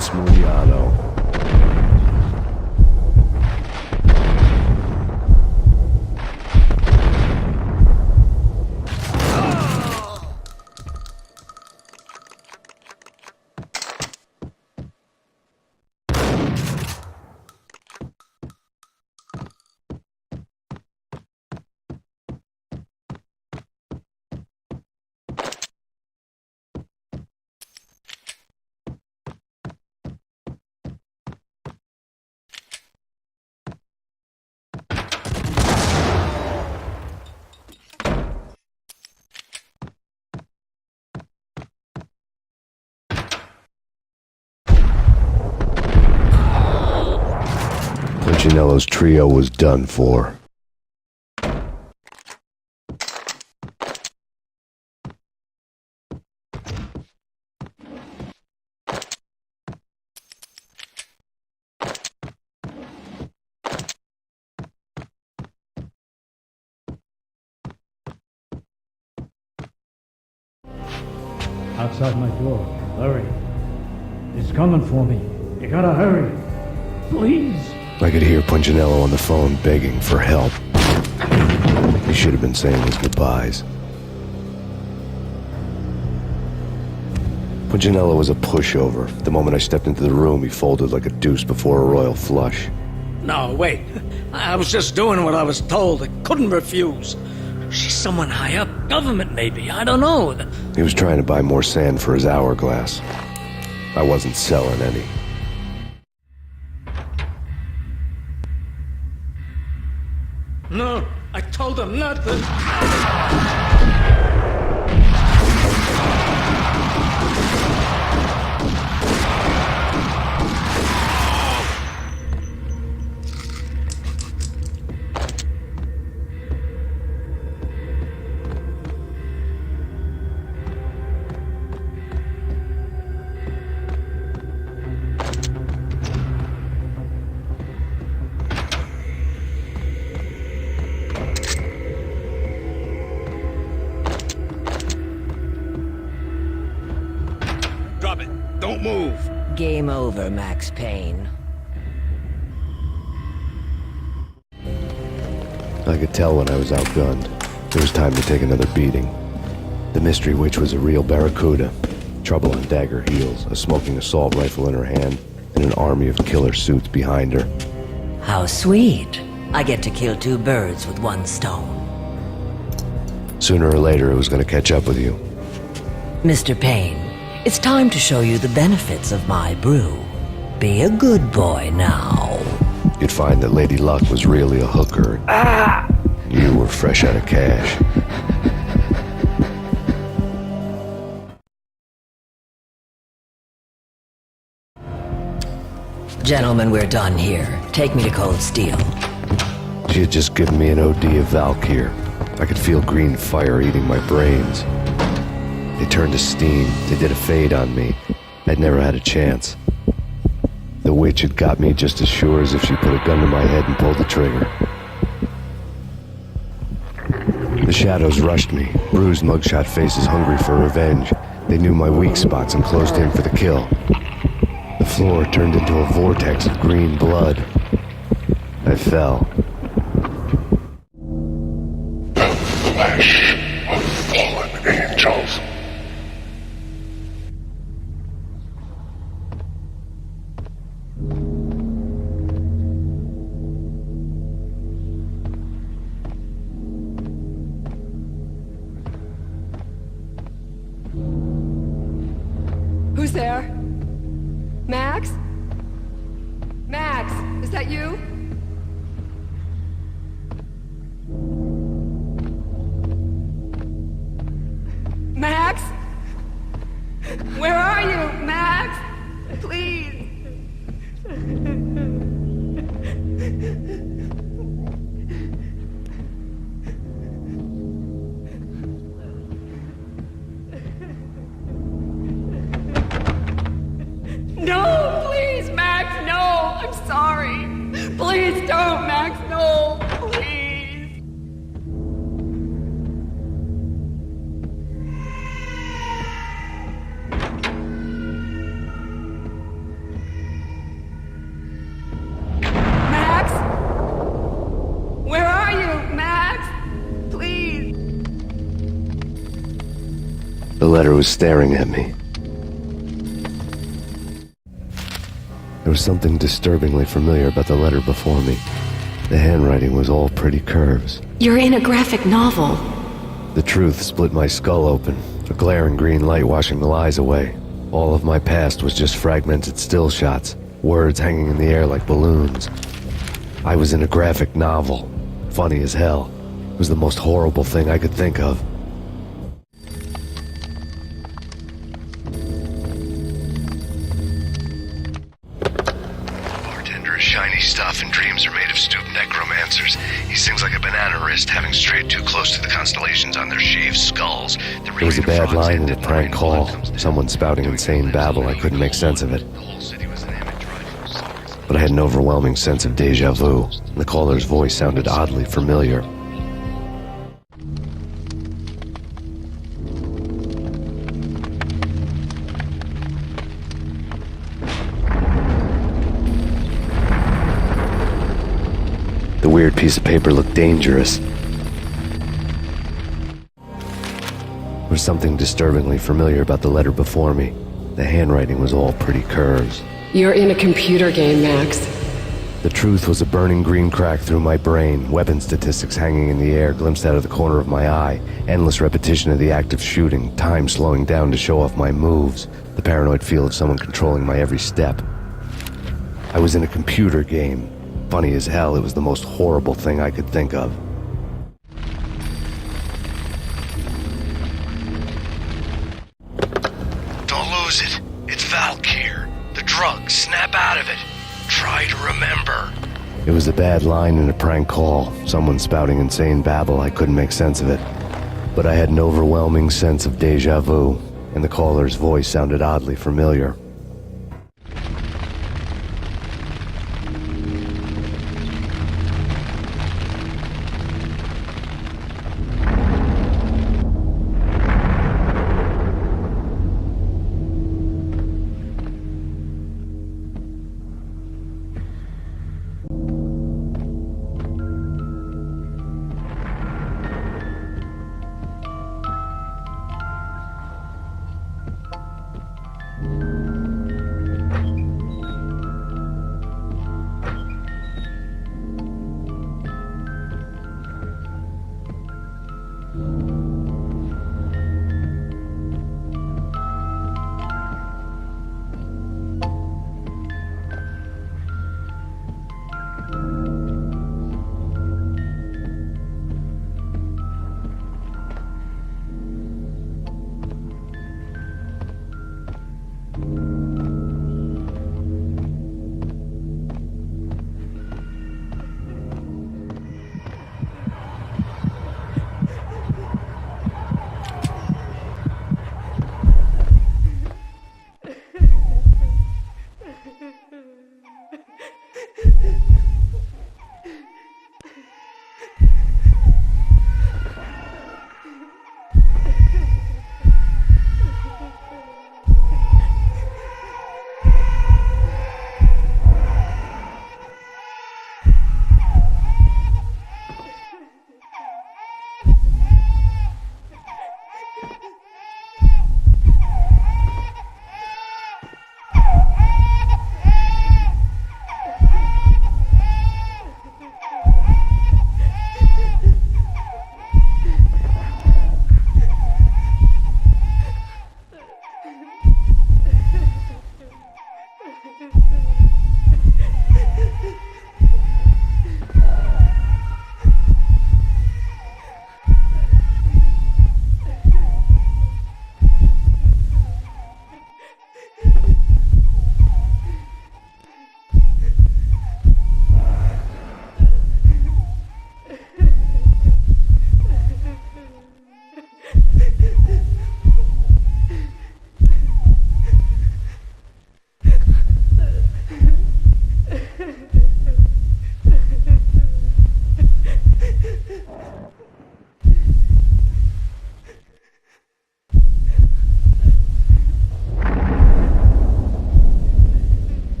Smugliano. Punchinello's trio was done for. Outside my door. Hurry. It's coming for me. You gotta hurry. Please. I could hear Punchinello on the phone begging for help. He should have been saying his goodbyes. Punchinello was a pushover. The moment I stepped into the room, he folded like a deuce before a royal flush. No, wait. I was just doing what I was told. I couldn't refuse. She's someone high up. Government, maybe. I don't know. He was trying to buy more sand for his hourglass. I wasn't selling any. No, I told him not to. Drop it. Don't move. Game over, Max Payne. I could tell when I was outgunned. It was time to take another beating. The mystery witch was a real barracuda. Trouble on dagger heels, a smoking assault rifle in her hand, and an army of killer suits behind her. How sweet. I get to kill two birds with one stone. Sooner or later, it was going to catch up with you. Mr. Payne, it's time to show you the benefits of my brew. Be a good boy now. You'd find that Lady Luck was really a hooker. You were fresh out of cash. Gentlemen, we're done here. Take me to Cold Steel. She had just given me an OD of Valkyr. I could feel green fire eating my brains. They turned to steam. They did a fade on me. I'd never had a chance. The witch had got me just as sure as if she put a gun to my head and pulled the trigger. The shadows rushed me, bruised mugshot faces hungry for revenge. They knew my weak spots and closed in for the kill. The floor turned into a vortex of green blood. I fell. The flesh of fallen angels. Who's there? Max? Max, is that you? Max? Where are you, Max? Please. No, please, Max, no. I'm sorry. Please don't, Max, no. Please. letter was staring at me. There was something disturbingly familiar about the letter before me. The handwriting was all pretty curves. You're in a graphic novel. The truth split my skull open, a glaring green light washing the lies away. All of my past was just fragmented still shots, words hanging in the air like balloons. I was in a graphic novel. Funny as hell. It was the most horrible thing I could think of. Bartender is shiny stuff and dreams are made of stooped necromancers. He sings like a banana wrist, having strayed too close to the constellations on their shaved skulls. There was a bad line in a prank call. Someone spouting insane babble. I couldn't make sense of it. But I had an overwhelming sense of deja vu. The caller's voice sounded oddly familiar. The weird piece of paper looked dangerous. There was something disturbingly familiar about the letter before me. The handwriting was all pretty curves. You're in a computer game, Max. The truth was a burning green crack through my brain, weapon statistics hanging in the air, glimpsed out of the corner of my eye, endless repetition of the act of shooting, time slowing down to show off my moves, the paranoid feel of someone controlling my every step. I was in a computer game. Funny as hell, it was the most horrible thing I could think of. Don't lose it. It's Valk here. The drug. Snap out of it. Try to remember. It was a bad line in a prank call. Someone spouting insane babble. I couldn't make sense of it. But I had an overwhelming sense of deja vu, and the caller's voice sounded oddly familiar.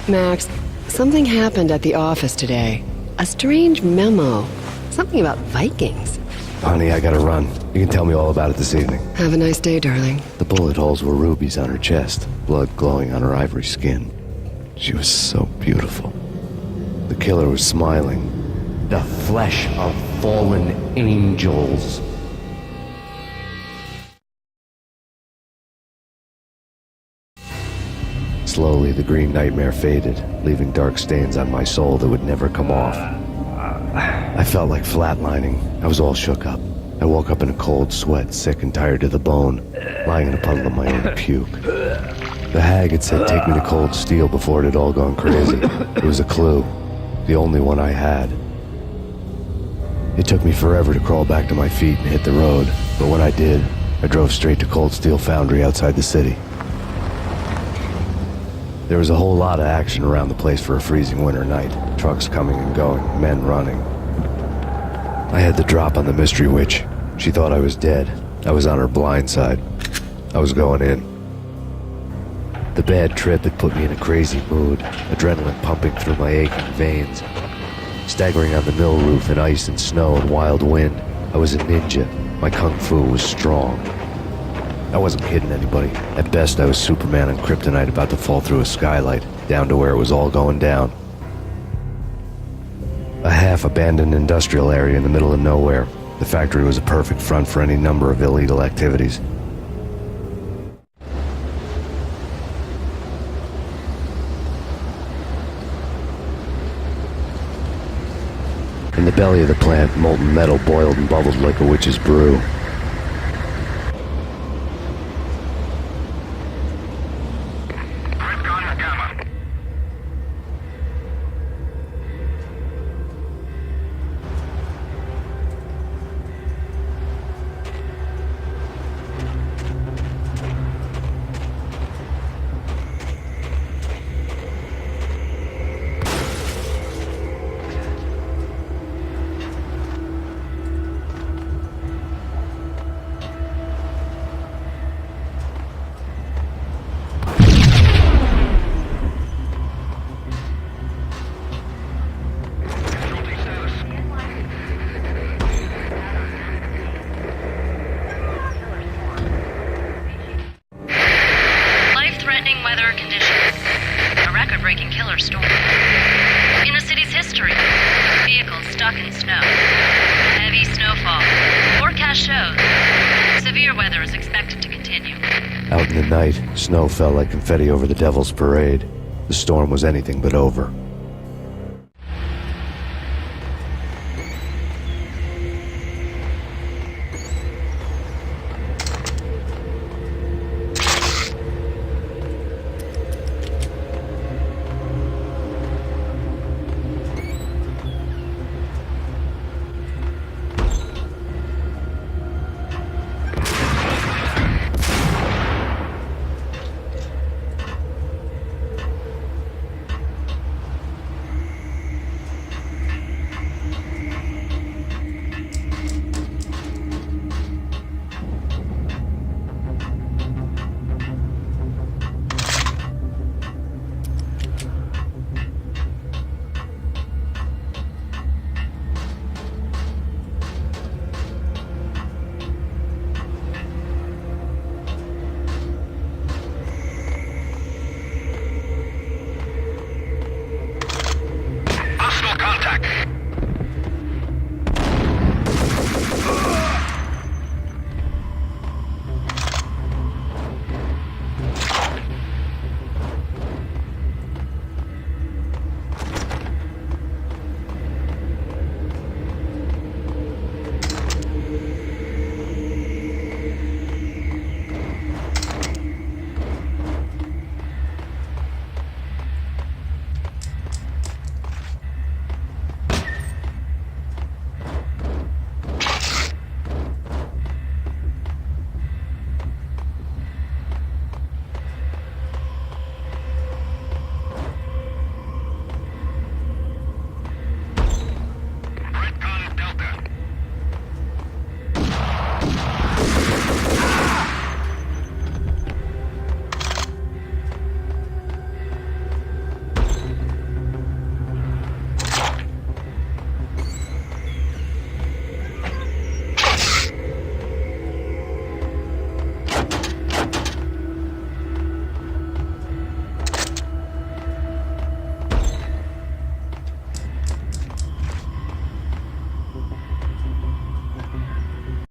Max, something happened at the office today. A strange memo. Something about Vikings. Honey, I gotta run. You can tell me all about it this evening. Have a nice day, darling. The bullet holes were rubies on her chest, blood glowing on her ivory skin. She was so beautiful. The killer was smiling. The flesh of fallen angels. Slowly, the green nightmare faded, leaving dark stains on my soul that would never come off. I felt like flatlining. I was all shook up. I woke up in a cold sweat, sick and tired to the bone, lying in a puddle of my own puke. The hag had said take me to Cold Steel before it had all gone crazy. It was a clue, the only one I had. It took me forever to crawl back to my feet and hit the road, but when I did, I drove straight to Cold Steel Foundry outside the city. There was a whole lot of action around the place for a freezing winter night. Trucks coming and going, men running. I had the drop on the mystery witch. She thought I was dead. I was on her blind side. I was going in. The bad trip had put me in a crazy mood, adrenaline pumping through my aching veins. Staggering on the mill roof in ice and snow and wild wind, I was a ninja. My kung fu was strong. I wasn't kidding anybody. At best, I was Superman on kryptonite about to fall through a skylight, down to where it was all going down. A half-abandoned industrial area in the middle of nowhere. The factory was a perfect front for any number of illegal activities. In the belly of the plant, molten metal boiled and bubbled like a witch's brew. Life-threatening weather conditions. A record-breaking killer storm. In the city's history. Vehicles stuck in snow. Heavy snowfall. Forecast shows severe weather is expected to continue. Out in the night, snow fell like confetti over the Devil's Parade. The storm was anything but over.